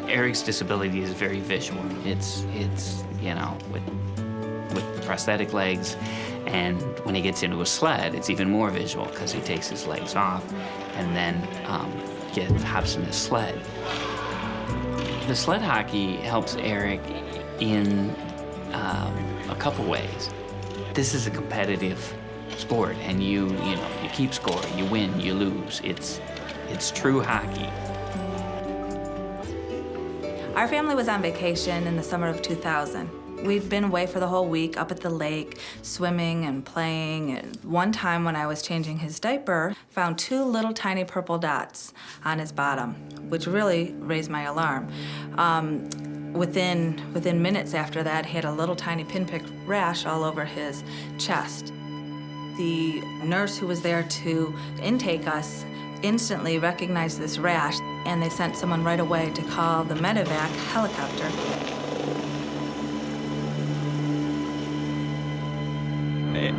Erik's disability is very visual. It's you know, with prosthetic legs, and when he gets into a sled, it's even more visual because he takes his legs off and then hops in his sled. The sled hockey helps Erik in a couple ways. This is a competitive sport, and you keep score, you win, you lose. It's true hockey. Our family was on vacation in the summer of 2000. We'd been away for the whole week up at the lake, swimming and playing. And one time when I was changing his diaper, found 2 little tiny purple dots on his bottom, which really raised my alarm. Within minutes after that, he had a little tiny pinprick rash all over his chest. The nurse who was there to intake us instantly recognized this rash, and they sent someone right away to call the medevac helicopter.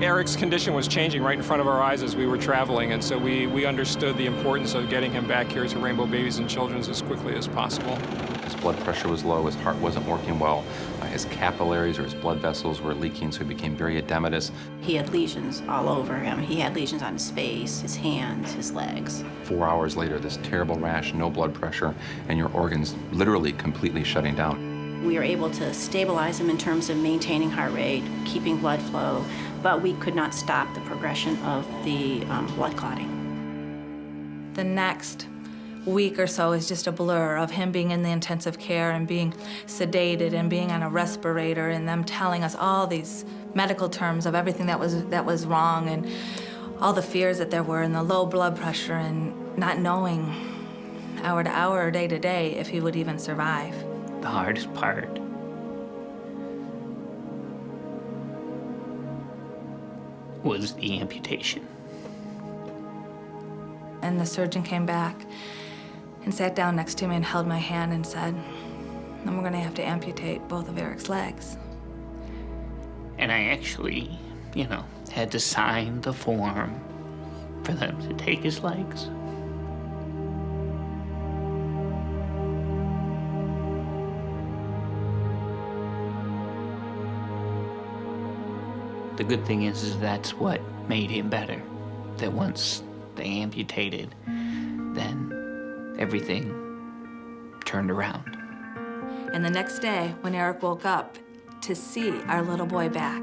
Erik's condition was changing right in front of our eyes as we were traveling, and so we understood the importance of getting him back here to Rainbow Babies and Children's as quickly as possible. His blood pressure was low, his heart wasn't working well, his capillaries or his blood vessels were leaking, so he became very edematous. He had lesions all over him. He had lesions on his face, his hands, his legs. 4 hours later, this terrible rash, no blood pressure, and your organs literally completely shutting down. We were able to stabilize him in terms of maintaining heart rate, keeping blood flow, but we could not stop the progression of the blood clotting. The next week or so is just a blur of him being in the intensive care and being sedated and being on a respirator, and them telling us all these medical terms of everything that was wrong, and all the fears that there were, and the low blood pressure, and not knowing hour to hour or day to day if he would even survive. The hardest part was the amputation. And the surgeon came back and sat down next to me and held my hand and said, "Then we're gonna have to amputate both of Erik's legs." And I actually, had to sign the form for them to take his legs. The good thing is that's what made him better. That once they amputated, then everything turned around. And the next day, when Erik woke up, to see our little boy back,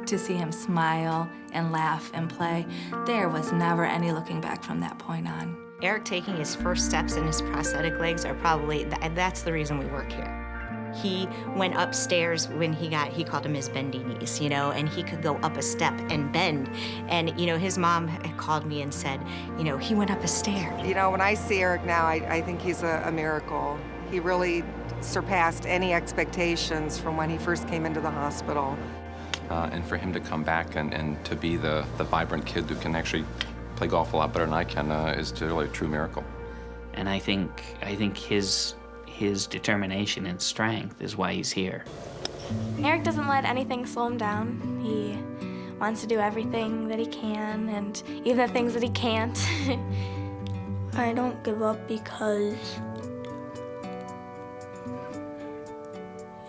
to see him smile and laugh and play, there was never any looking back from that point on. Erik taking his first steps in his prosthetic legs are probably, that's the reason we work here. He went upstairs when he called him his bendy knees, and he could go up a step and bend. And, his mom had called me and said, he went up a stair. When I see Erik now, I think he's a miracle. He really surpassed any expectations from when he first came into the hospital. And for him to come back and to be the vibrant kid who can actually play golf a lot better than I can is really a true miracle. And I think his determination and strength is why he's here. Erik doesn't let anything slow him down. He wants to do everything that he can, and even the things that he can't. I don't give up because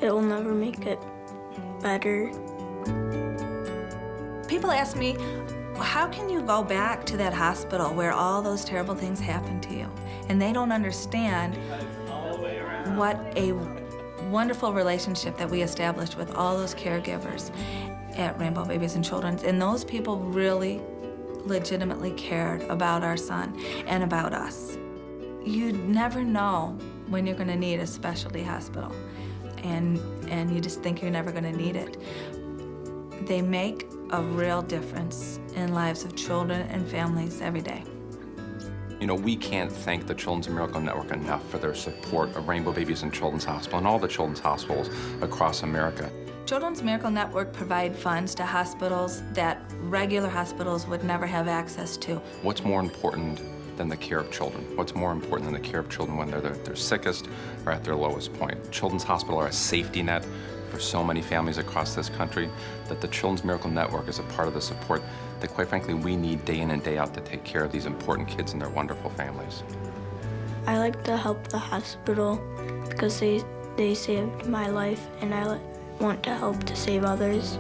it will never make it better. People ask me, how can you go back to that hospital where all those terrible things happened to you? And they don't understand what a wonderful relationship that we established with all those caregivers at Rainbow Babies and Children's. And those people really legitimately cared about our son and about us. You never know when you're gonna need a specialty hospital, and you just think you're never gonna need it. They make a real difference in lives of children and families every day. We can't thank the Children's Miracle Network enough for their support of Rainbow Babies and Children's Hospital and all the children's hospitals across America. Children's Miracle Network provide funds to hospitals that regular hospitals would never have access to. What's more important than the care of children? What's more important than the care of children when they're their sickest or at their lowest point? Children's Hospital are a safety net for so many families across this country, that the Children's Miracle Network is a part of the support that, quite frankly, we need day in and day out to take care of these important kids and their wonderful families. I like to help the hospital because they saved my life, and I want to help to save others.